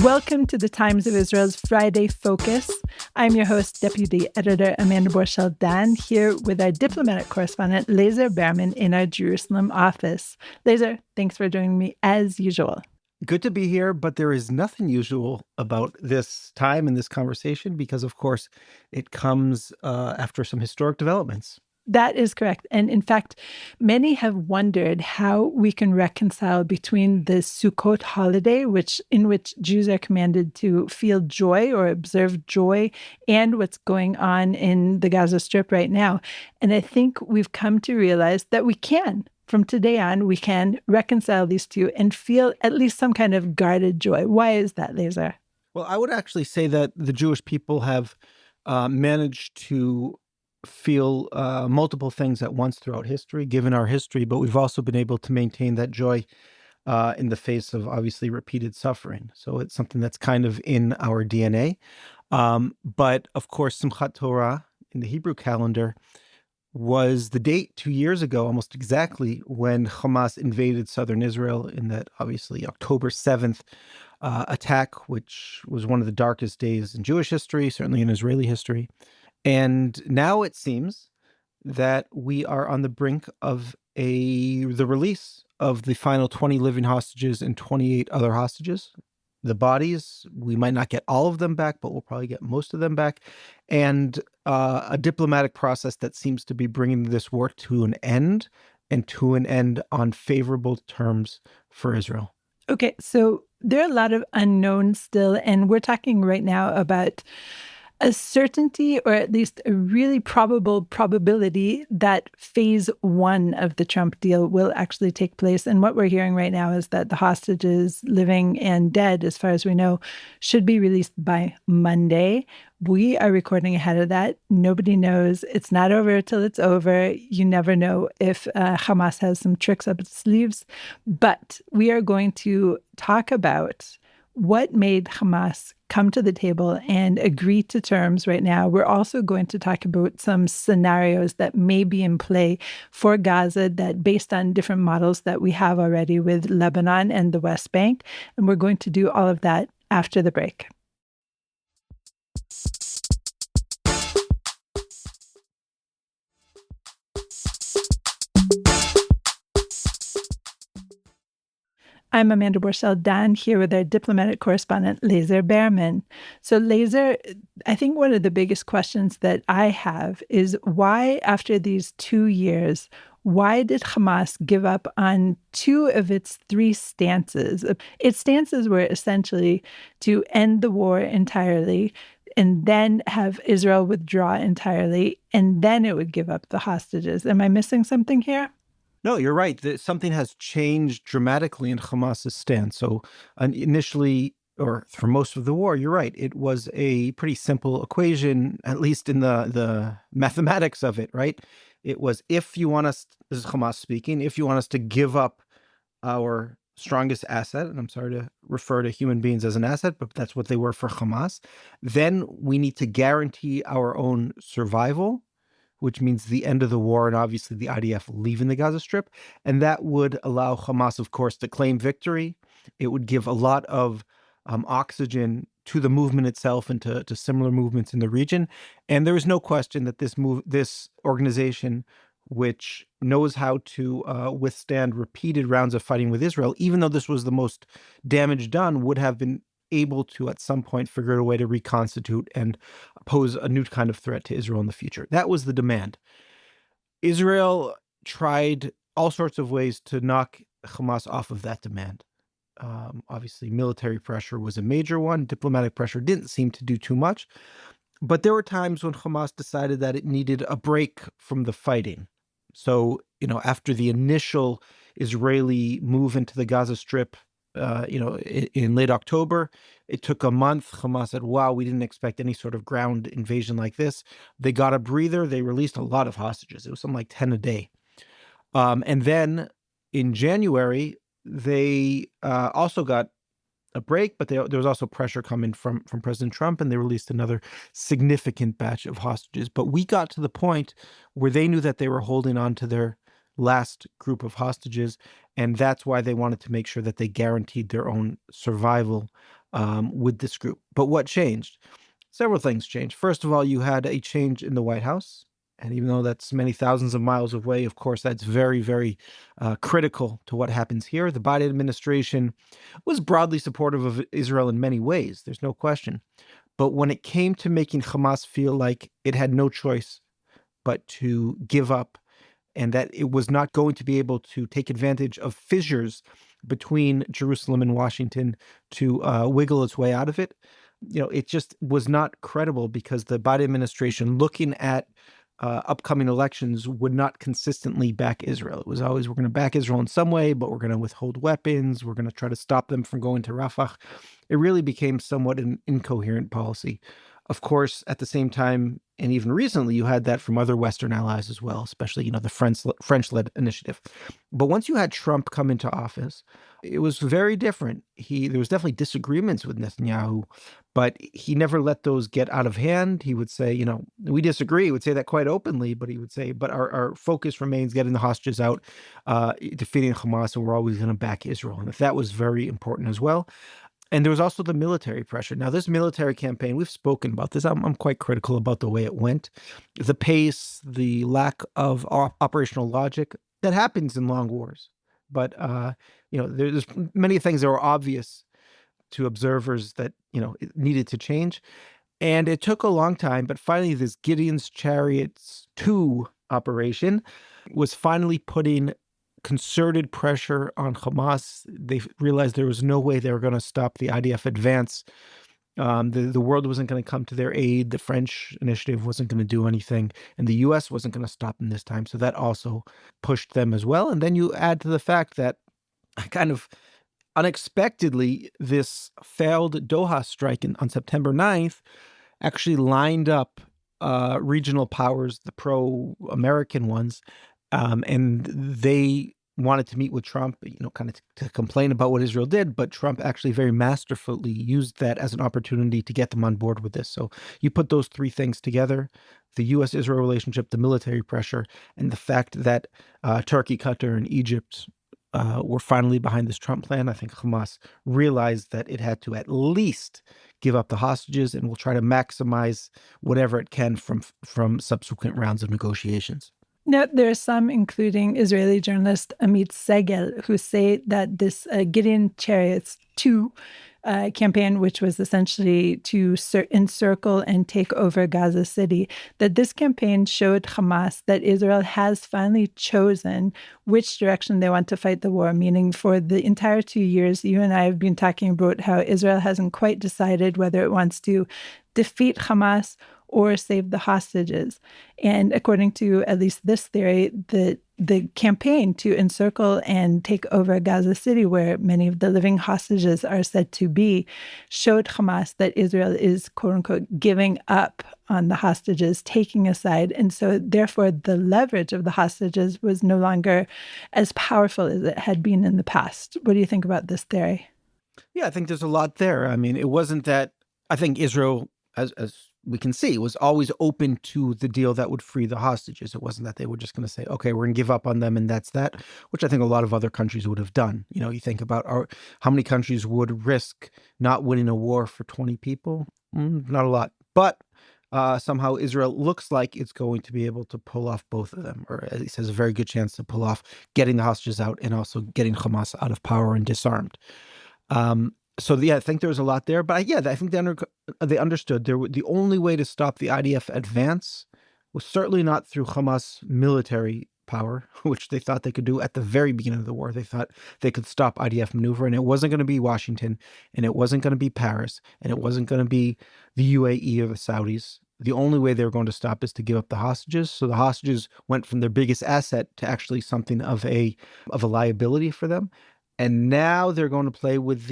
Welcome to the Times of Israel's Friday Focus. I'm your host, Deputy Editor Amanda Borschel-Dan, here with our diplomatic correspondent, Lazar Berman, in our Jerusalem office. Lazar, thanks for joining me as usual. Good to be here, but there is nothing usual about this time and this conversation because, of course, it comes after some historic developments. That is correct. And in fact, many have wondered how we can reconcile between the Sukkot holiday, in which Jews are commanded to feel joy or observe joy, and what's going on in the Gaza Strip right now. And I think we've come to realize that we can. From today on, we can reconcile these two and feel at least some kind of guarded joy. Why is that, Lazar? Well, I would actually say that the Jewish people have managed to feel multiple things at once throughout history, given our history, but we've also been able to maintain that joy in the face of obviously repeated suffering. So it's something that's kind of in our DNA. But of course, Simchat Torah in the Hebrew calendar was the date 2 years ago, almost exactly, when Hamas invaded southern Israel in that obviously October 7th attack, which was one of the darkest days in Jewish history, certainly in Israeli history. And now it seems that we are on the brink of the release of the final 20 living hostages and 28 other hostages. The bodies, we might not get all of them back, but we'll probably get most of them back. And a diplomatic process that seems to be bringing this war to an end, and to an end on favorable terms for Israel. Okay, so there are a lot of unknowns still, and we're talking right now about a certainty, or at least a really probability, that phase one of the Trump deal will actually take place. And what we're hearing right now is that the hostages, living and dead, as far as we know, should be released by Monday. We are recording ahead of that. Nobody knows. It's not over till it's over. You never know if Hamas has some tricks up its sleeves. But we are going to talk about what made Hamas come to the table and agree to terms right now. We're also going to talk about some scenarios that may be in play for Gaza, that based on different models that we have already with Lebanon and the West Bank. And we're going to do all of that after the break. I'm Amanda Borschel-Dan, here with our diplomatic correspondent, Lazar Berman. So, Lazar, I think one of the biggest questions that I have is why, after these 2 years, why did Hamas give up on two of its three stances? Its stances were essentially to end the war entirely, and then have Israel withdraw entirely, and then it would give up the hostages. Am I missing something here? No, you're right. Something has changed dramatically in Hamas's stance. So initially, or for most of the war, you're right. It was a pretty simple equation, at least in the mathematics of it, right? It was, if you want us, this is Hamas speaking, if you want us to give up our strongest asset, and I'm sorry to refer to human beings as an asset, but that's what they were for Hamas, then we need to guarantee our own survival, which means the end of the war and obviously the IDF leaving the Gaza Strip. And that would allow Hamas, of course, to claim victory. It would give a lot of oxygen to the movement itself and to similar movements in the region. And there is no question that this organization, which knows how to withstand repeated rounds of fighting with Israel, even though this was the most damage done, would have been able to, at some point, figure out a way to reconstitute and pose a new kind of threat to Israel in the future. That was the demand. Israel tried all sorts of ways to knock Hamas off of that demand. Obviously, military pressure was a major one. Diplomatic pressure didn't seem to do too much. But there were times when Hamas decided that it needed a break from the fighting. So, after the initial Israeli move into the Gaza Strip, in late October, it took a month. Hamas said, wow, we didn't expect any sort of ground invasion like this. They got a breather. They released a lot of hostages. It was something like 10 a day. And then in January, they also got a break, but there was also pressure coming from President Trump, and they released another significant batch of hostages. But we got to the point where they knew that they were holding on to their last group of hostages, and that's why they wanted to make sure that they guaranteed their own survival with this group. But what changed? Several things changed. First of all, you had a change in the White House. And even though that's many thousands of miles away, of course, that's very, very critical to what happens here. The Biden administration was broadly supportive of Israel in many ways. There's no question. But when it came to making Hamas feel like it had no choice but to give up and that it was not going to be able to take advantage of fissures between Jerusalem and Washington to wiggle its way out of it, it just was not credible because the Biden administration, looking at upcoming elections, would not consistently back Israel. It was always, we're going to back Israel in some way, but we're going to withhold weapons. We're going to try to stop them from going to Rafah. It really became somewhat an incoherent policy. Of course, at the same time, and even recently, you had that from other Western allies as well, especially, the French-led initiative. But once you had Trump come into office, it was very different. There was definitely disagreements with Netanyahu, but he never let those get out of hand. He would say, we disagree. He would say that quite openly, but he would say, but our focus remains getting the hostages out, defeating Hamas, and we're always going to back Israel. And if that was very important as well. And there was also the military pressure. Now, this military campaign, we've spoken about this. I'm quite critical about the way it went. The pace, the lack of operational logic, that happens in long wars. But, there's many things that were obvious to observers that, it needed to change. And it took a long time, but finally this Gideon's Chariots 2 operation was finally putting concerted pressure on Hamas. They realized there was no way they were going to stop the IDF advance. The world wasn't going to come to their aid. The French initiative wasn't going to do anything. And the U.S. wasn't going to stop them this time. So that also pushed them as well. And then you add to the fact that kind of unexpectedly, this failed Doha strike on September 9th actually lined up regional powers, the pro-American ones, and they wanted to meet with Trump, kind of to complain about what Israel did, but Trump actually very masterfully used that as an opportunity to get them on board with this. So you put those three things together, the U.S.-Israel relationship, the military pressure, and the fact that Turkey, Qatar, and Egypt were finally behind this Trump plan. I think Hamas realized that it had to at least give up the hostages and will try to maximize whatever it can from subsequent rounds of negotiations. Now, there are some, including Israeli journalist Amit Segel, who say that this Gideon Chariots 2 campaign, which was essentially to encircle and take over Gaza City, that this campaign showed Hamas that Israel has finally chosen which direction they want to fight the war, meaning for the entire 2 years, you and I have been talking about how Israel hasn't quite decided whether it wants to defeat Hamas or save the hostages. And according to at least this theory, the campaign to encircle and take over Gaza City, where many of the living hostages are said to be, showed Hamas that Israel is, quote unquote, giving up on the hostages, taking a side. And so therefore the leverage of the hostages was no longer as powerful as it had been in the past. What do you think about this theory? Yeah, I think there's a lot there. I mean, it wasn't that, I think Israel, as we can see, was always open to the deal that would free the hostages. It wasn't that they were just going to say, okay, we're going to give up on them and that's that, which I think a lot of other countries would have done. You think about how many countries would risk not winning a war for 20 people? Not a lot. But somehow Israel looks like it's going to be able to pull off both of them, or at least has a very good chance to pull off getting the hostages out and also getting Hamas out of power and disarmed. So yeah, I think there was a lot there, but I think they understood the only way to stop the IDF advance was certainly not through Hamas military power, which they thought they could do at the very beginning of the war. They thought they could stop IDF maneuver, and it wasn't going to be Washington, and it wasn't going to be Paris, and it wasn't going to be the UAE or the Saudis. The only way they were going to stop is to give up the hostages. So the hostages went from their biggest asset to actually something of a liability for them. And now they're going to play with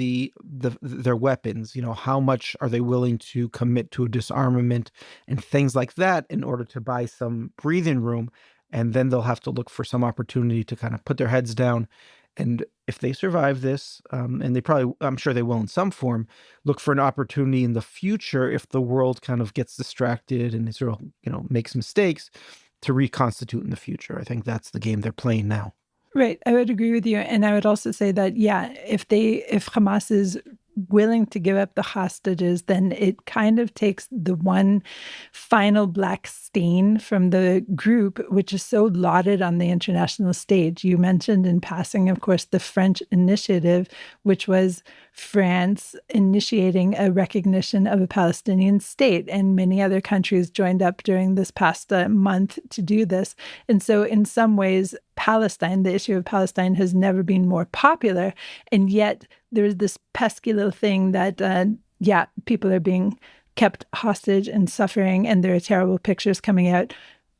their weapons. How much are they willing to commit to a disarmament and things like that in order to buy some breathing room? And then they'll have to look for some opportunity to kind of put their heads down. And if they survive this, and I'm sure they will in some form, look for an opportunity in the future if the world kind of gets distracted and Israel, makes mistakes, to reconstitute in the future. I think that's the game they're playing now. Right. I would agree with you. And I would also say that, if Hamas is willing to give up the hostages, then it kind of takes the one final black stain from the group, which is so lauded on the international stage. You mentioned in passing, of course, the French initiative, which was France initiating a recognition of a Palestinian state, and many other countries joined up during this past month to do this. And so, in some ways, Palestine, the issue of Palestine, has never been more popular, and yet there's this pesky little thing that, people are being kept hostage and suffering, and there are terrible pictures coming out.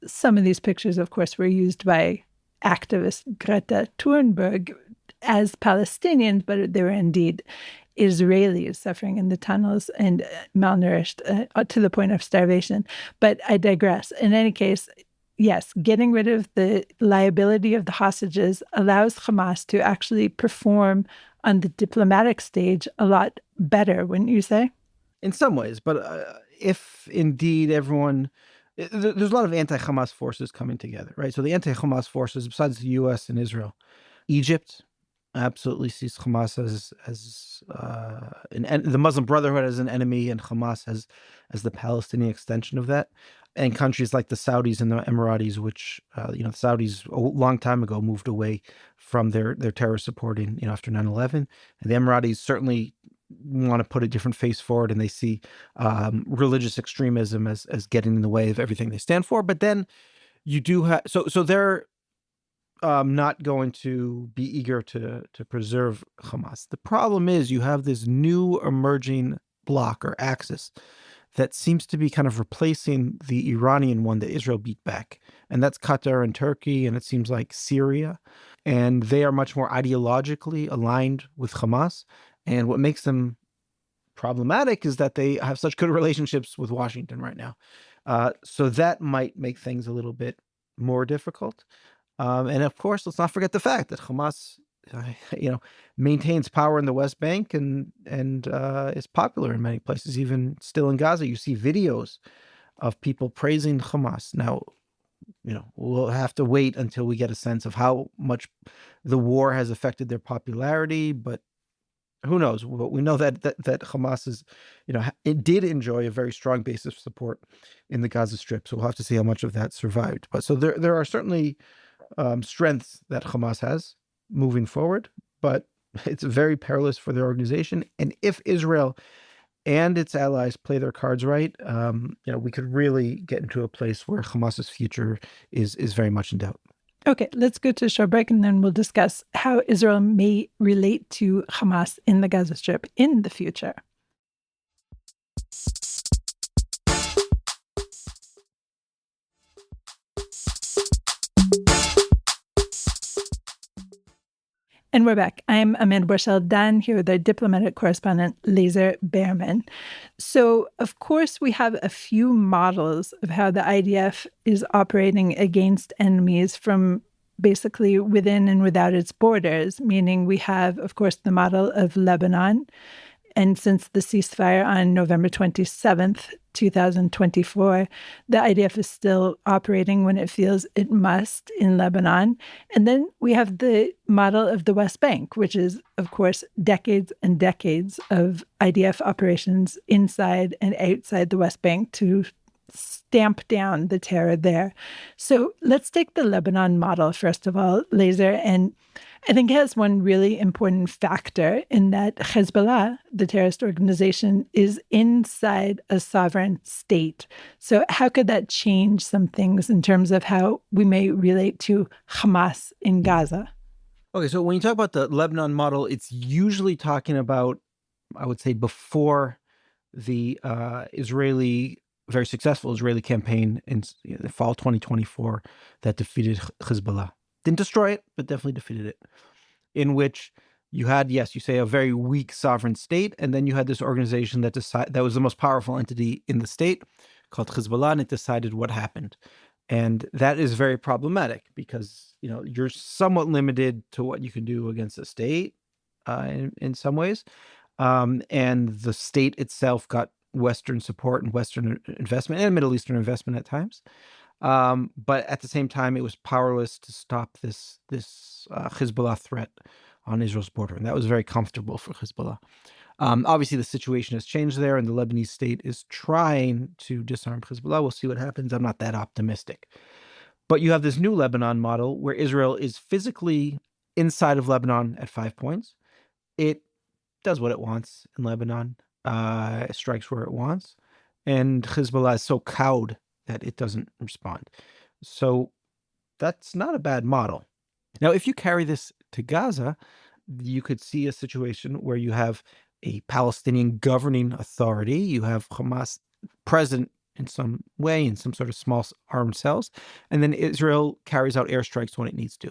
Some of these pictures, of course, were used by activist Greta Thunberg as Palestinians, but they were indeed Israelis suffering in the tunnels and malnourished to the point of starvation. But I digress. In any case, yes, getting rid of the liability of the hostages allows Hamas to actually perform on the diplomatic stage a lot better, wouldn't you say? In some ways, but if indeed there's a lot of anti-Hamas forces coming together, right? So the anti-Hamas forces, besides the U.S. and Israel, Egypt absolutely sees Hamas as the Muslim Brotherhood as an enemy, and Hamas as the Palestinian extension of that. And countries like the Saudis and the Emiratis, which the Saudis a long time ago moved away from their terror supporting after 9/11, and the Emiratis certainly want to put a different face forward, and they see religious extremism as getting in the way of everything they stand for. But then you do have so they're not going to be eager to preserve Hamas. The problem is you have this new emerging bloc or axis that seems to be kind of replacing the Iranian one that Israel beat back. And that's Qatar and Turkey, and it seems like Syria. And they are much more ideologically aligned with Hamas. And what makes them problematic is that they have such good relationships with Washington right now. So that might make things a little bit more difficult. And of course, let's not forget the fact that Hamas, maintains power in the West Bank and is popular in many places, even still in Gaza. You see videos of people praising Hamas. Now, we'll have to wait until we get a sense of how much the war has affected their popularity, but who knows? But we know that Hamas is, it did enjoy a very strong base of support in the Gaza Strip. So we'll have to see how much of that survived. But so there are certainly strengths that Hamas has moving forward, but it's very perilous for their organization. And if Israel and its allies play their cards right, we could really get into a place where Hamas's future is very much in doubt. Okay, let's go to a short break, and then we'll discuss how Israel may relate to Hamas in the Gaza Strip in the future. And we're back. I'm Amanda Borschel-Dan here with our diplomatic correspondent, Lazar Berman. So, of course, we have a few models of how the IDF is operating against enemies from basically within and without its borders, meaning we have, of course, the model of Lebanon. And since the ceasefire on November 27th, 2024, the IDF is still operating when it feels it must in Lebanon. And then we have the model of the West Bank, which is, of course, decades and decades of IDF operations inside and outside the West Bank to stamp down the terror there. So let's take the Lebanon model, first of all, Lazar. And I think it has one really important factor in that Hezbollah, the terrorist organization, is inside a sovereign state. So how could that change some things in terms of how we may relate to Hamas in Gaza? Okay, so when you talk about the Lebanon model, it's usually talking about, I would say, before the very successful Israeli campaign in the fall 2024 that defeated Hezbollah. Didn't destroy it, but definitely defeated it. In which you had, yes, you say a very weak sovereign state, and then you had this organization that was the most powerful entity in the state called Hezbollah, and it decided what happened. And that is very problematic because, you're somewhat limited to what you can do against a state in some ways. And the state itself got Western support and Western investment and Middle Eastern investment at times. But at the same time, it was powerless to stop this Hezbollah threat on Israel's border, and that was very comfortable for Hezbollah. Obviously, the situation has changed there, and the Lebanese state is trying to disarm Hezbollah. We'll see what happens. I'm not that optimistic. But you have this new Lebanon model where Israel is physically inside of Lebanon at 5 points. It does what it wants in Lebanon, it strikes where it wants, and Hezbollah is so cowed that it doesn't respond. So that's not a bad model. Now, if you carry this to Gaza, you could see a situation where you have a Palestinian governing authority, you have Hamas present in some way in some sort of small armed cells, and then Israel carries out airstrikes when it needs to.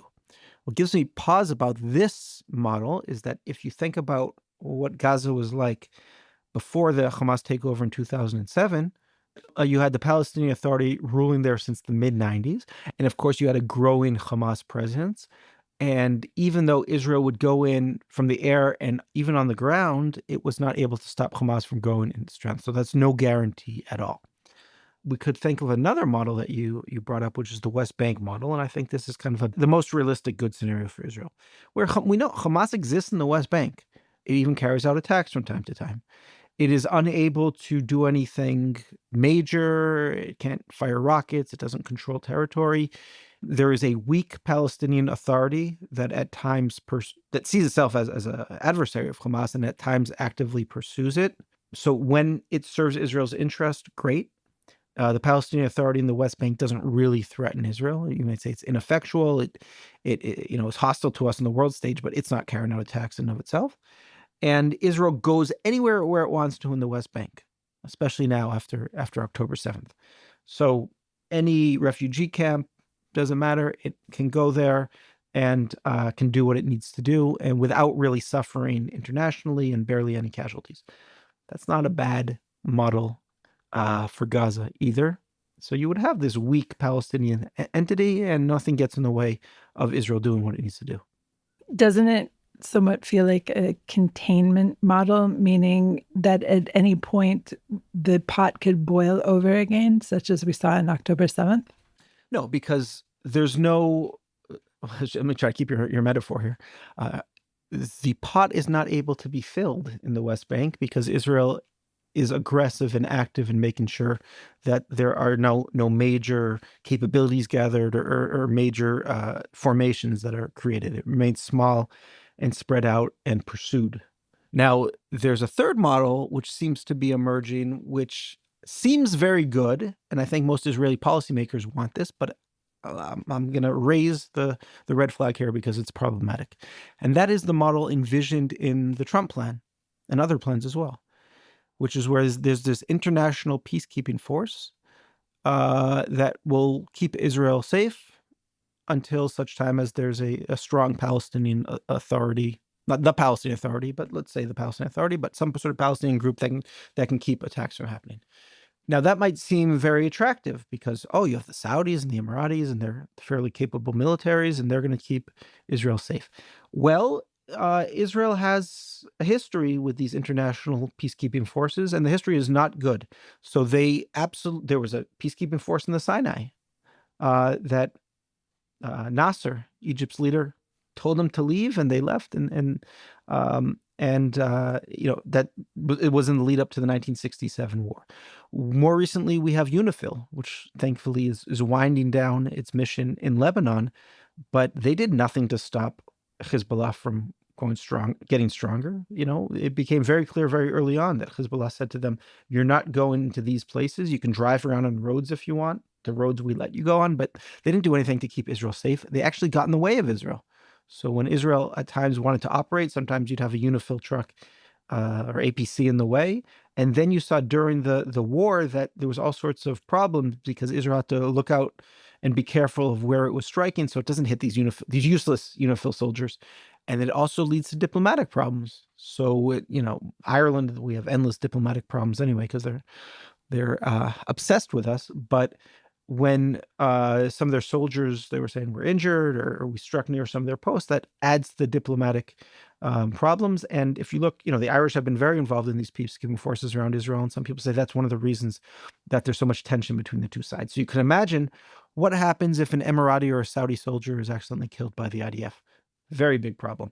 What gives me pause about this model is that if you think about what Gaza was like before the Hamas takeover in 2007, you had the Palestinian Authority ruling there since the mid-90s. And of course, you had a growing Hamas presence. And even though Israel would go in from the air and even on the ground, it was not able to stop Hamas from growing in strength. So that's no guarantee at all. We could think of another model that you brought up, which is the West Bank model. And I think this is kind of the most realistic good scenario for Israel, where we know Hamas exists in the West Bank. It even carries out attacks from time to time. It is unable to do anything major. It can't fire rockets. It doesn't control territory. There is a weak Palestinian Authority that at times that sees itself as an adversary of Hamas and at times actively pursues it. So when it serves Israel's interest, great. The Palestinian Authority in the West Bank doesn't really threaten Israel. You might say it's ineffectual. It is hostile to us on the world stage, but it's not carrying out attacks in and of itself. And Israel goes anywhere where it wants to in the West Bank, especially now after October 7th. So any refugee camp, doesn't matter. It can go there and can do what it needs to do, and without really suffering internationally and barely any casualties. That's not a bad model for Gaza either. So you would have this weak Palestinian entity, and nothing gets in the way of Israel doing what it needs to do. Doesn't it somewhat feel like a containment model, meaning that at any point the pot could boil over again, such as we saw on October 7th? No, because there's no, let me try to keep your metaphor here. The pot is not able to be filled in the West Bank because Israel is aggressive and active in making sure that there are no major capabilities gathered or major formations that are created. It remains small and spread out and pursued. Now, there's a third model which seems to be emerging, which seems very good, and I think most Israeli policymakers want this, but I'm going to raise the red flag here because it's problematic. And that is the model envisioned in the Trump plan and other plans as well, which is where there's this international peacekeeping force that will keep Israel safe until such time as there's a strong Palestinian authority, not the Palestinian Authority, but let's say the Palestinian Authority, but some sort of Palestinian group that can keep attacks from happening. Now, that might seem very attractive because, you have the Saudis and the Emiratis, and they're fairly capable militaries, and they're going to keep Israel safe. Well, Israel has a history with these international peacekeeping forces, and the history is not good. So there was a peacekeeping force in the Sinai that Nasser, Egypt's leader, told them to leave, and they left, that it was in the lead up to the 1967 war. More recently, we have UNIFIL, which thankfully is winding down its mission in Lebanon, but they did nothing to stop Hezbollah from getting stronger. It became very clear very early on that Hezbollah said to them, "You're not going into these places. You can drive around on roads if you want, the roads we let you go on," but they didn't do anything to keep Israel safe. They actually got in the way of Israel. So when Israel at times wanted to operate, sometimes you'd have a UNIFIL truck or APC in the way. And then you saw during the war that there was all sorts of problems because Israel had to look out and be careful of where it was striking so it doesn't hit these useless UNIFIL soldiers. And it also leads to diplomatic problems. So, Ireland, we have endless diplomatic problems anyway because they're obsessed with us. But when some of their soldiers, they were saying, were injured or we struck near some of their posts, that adds to the diplomatic problems. And if you look, the Irish have been very involved in these peacekeeping forces around Israel. And some people say that's one of the reasons that there's so much tension between the two sides. So you can imagine what happens if an Emirati or a Saudi soldier is accidentally killed by the IDF. Very big problem.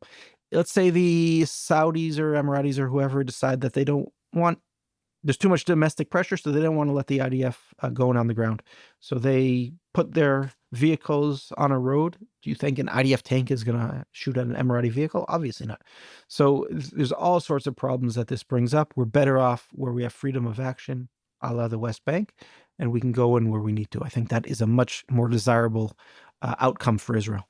let's say the Saudis or Emiratis or whoever decide that they don't want, there's too much domestic pressure, so they don't want to let the IDF go on the ground. So they put their vehicles on a road. Do you think an IDF tank is going to shoot at an Emirati vehicle? Obviously not. So there's all sorts of problems that this brings up. We're better off where we have freedom of action, a la the West Bank, and we can go in where we need to. I think that is a much more desirable outcome for Israel.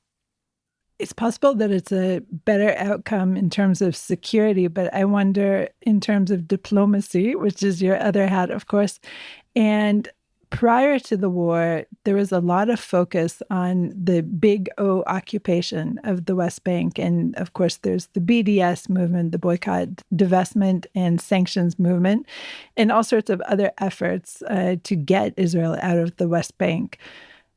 It's possible that it's a better outcome in terms of security, but I wonder in terms of diplomacy, which is your other hat, of course. And prior to the war, there was a lot of focus on the big O occupation of the West Bank. And of course, there's the BDS movement, the boycott, divestment, and sanctions movement, and all sorts of other efforts to get Israel out of the West Bank.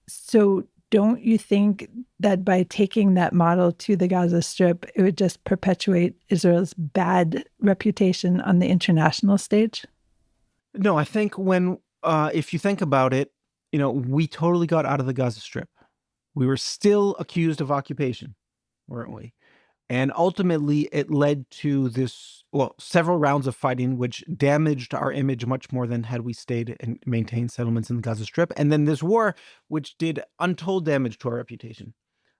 So don't you think that by taking that model to the Gaza Strip, it would just perpetuate Israel's bad reputation on the international stage? No, I think if you think about it, we totally got out of the Gaza Strip. We were still accused of occupation, weren't we? And ultimately, it led to several rounds of fighting, which damaged our image much more than had we stayed and maintained settlements in the Gaza Strip. And then this war, which did untold damage to our reputation.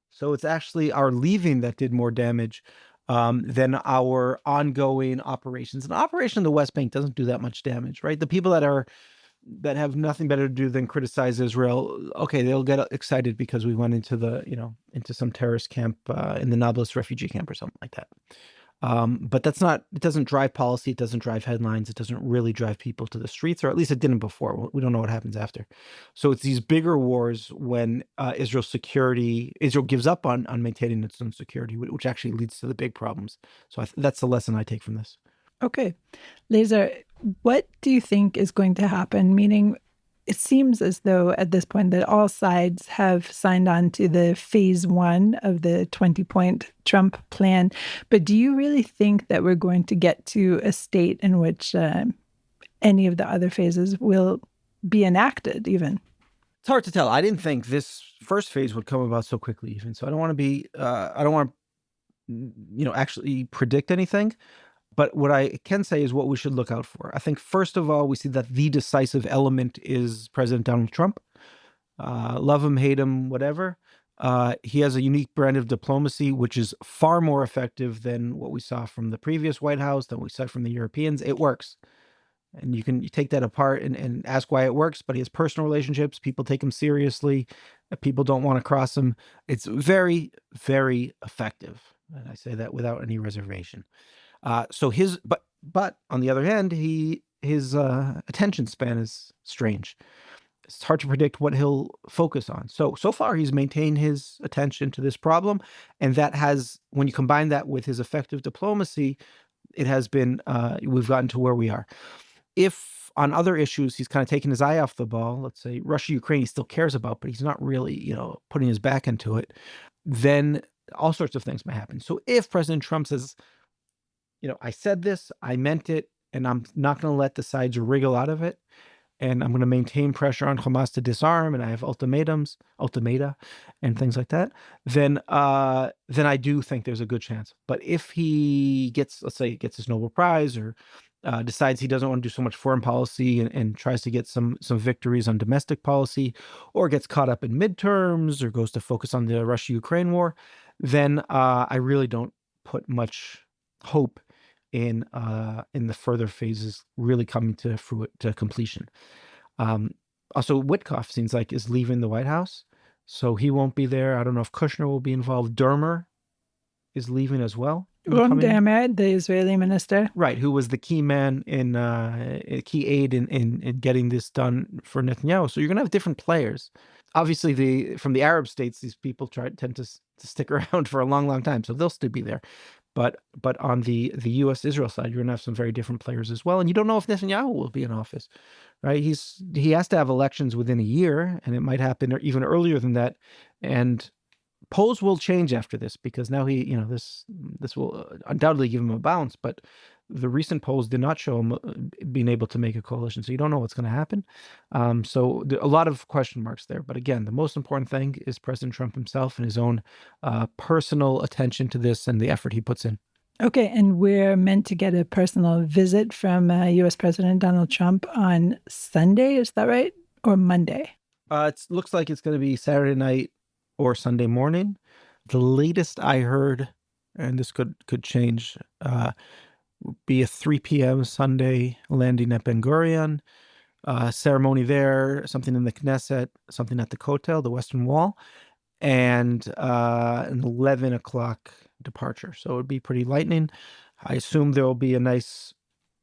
So it's actually our leaving that did more damage than our ongoing operations. An operation in the West Bank doesn't do that much damage, right? The people that have nothing better to do than criticize Israel, okay, they'll get excited because we went into some terrorist camp in the Nablus refugee camp or something like that. But it doesn't drive policy. It doesn't drive headlines. It doesn't really drive people to the streets, or at least it didn't before. We don't know what happens after. So it's these bigger wars when Israel gives up on maintaining its own security, which actually leads to the big problems. So that's the lesson I take from this. Okay. Lazar, what do you think is going to happen? Meaning, it seems as though at this point that all sides have signed on to the phase one of the 20-point Trump plan. But do you really think that we're going to get to a state in which any of the other phases will be enacted even? It's hard to tell. I didn't think this first phase would come about so quickly even. So I don't want to actually predict anything. But what I can say is what we should look out for. I think, first of all, we see that the decisive element is President Donald Trump. Love him, hate him, whatever. He has a unique brand of diplomacy, which is far more effective than what we saw from the previous White House, than we saw from the Europeans. It works. And you take that apart and ask why it works, but he has personal relationships. People take him seriously. People don't want to cross him. It's very, very effective. And I say that without any reservation. But on the other hand, his attention span is strange. It's hard to predict what he'll focus on. So far he's maintained his attention to this problem, and that has, when you combine that with his effective diplomacy, it has been we've gotten to where we are. If on other issues he's kind of taken his eye off the ball, let's say Russia, Ukraine, he still cares about, but he's not really putting his back into it, then all sorts of things may happen. So if President Trump says, I said this, I meant it, and I'm not going to let the sides wriggle out of it, and I'm going to maintain pressure on Hamas to disarm, and I have ultimata, and things like that, then I do think there's a good chance. But if he gets his Nobel Prize, or decides he doesn't want to do so much foreign policy and tries to get some victories on domestic policy, or gets caught up in midterms, or goes to focus on the Russia-Ukraine war, then I really don't put much hope in the further phases really coming to completion. Also, Witkoff seems like is leaving the White House, so he won't be there. I don't know if Kushner will be involved. Dermer is leaving as well. Ron Dermer, the Israeli minister, right, who was the key man key aide in getting this done for Netanyahu. So you're going to have different players. Obviously, from the Arab states, these people tend to stick around for a long, long time, so they'll still be there. But on the U.S.-Israel side, you're going to have some very different players as well. And you don't know if Netanyahu will be in office, right? He has to have elections within a year, and it might happen even earlier than that. And polls will change after this, because now this will undoubtedly give him a bounce. But the recent polls did not show him being able to make a coalition. So you don't know what's going to happen. So a lot of question marks there. But again, the most important thing is President Trump himself and his own personal attention to this and the effort he puts in. Okay, and we're meant to get a personal visit from U.S. President Donald Trump on Sunday, is that right? Or Monday? It looks like it's going to be Saturday night or Sunday morning. The latest I heard, and this could change, be a 3 p.m. Sunday landing at Ben Gurion, ceremony there, something in the Knesset, something at the Kotel, the Western Wall, and an 11 o'clock departure. So it would be pretty lightning. I assume there will be a nice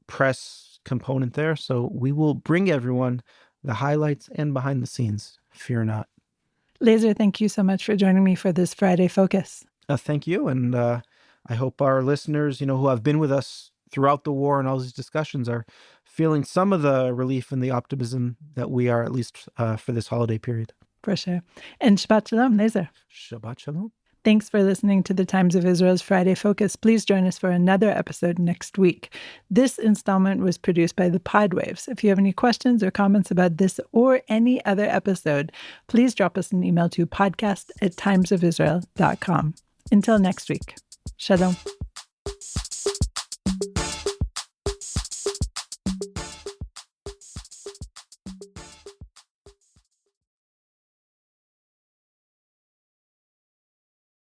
press component there. So we will bring everyone the highlights and behind the scenes. Fear not. Lazar, thank you so much for joining me for this Friday Focus. Thank you. And I hope our listeners, who have been with us throughout the war and all these discussions are feeling some of the relief and the optimism that we are, at least for this holiday period. For sure. And Shabbat Shalom, Lazar. Shabbat Shalom. Thanks for listening to the Times of Israel's Friday Focus. Please join us for another episode next week. This installment was produced by the Podwaves. If you have any questions or comments about this or any other episode, please drop us an email to podcast@timesofisrael.com. Until next week, Shalom.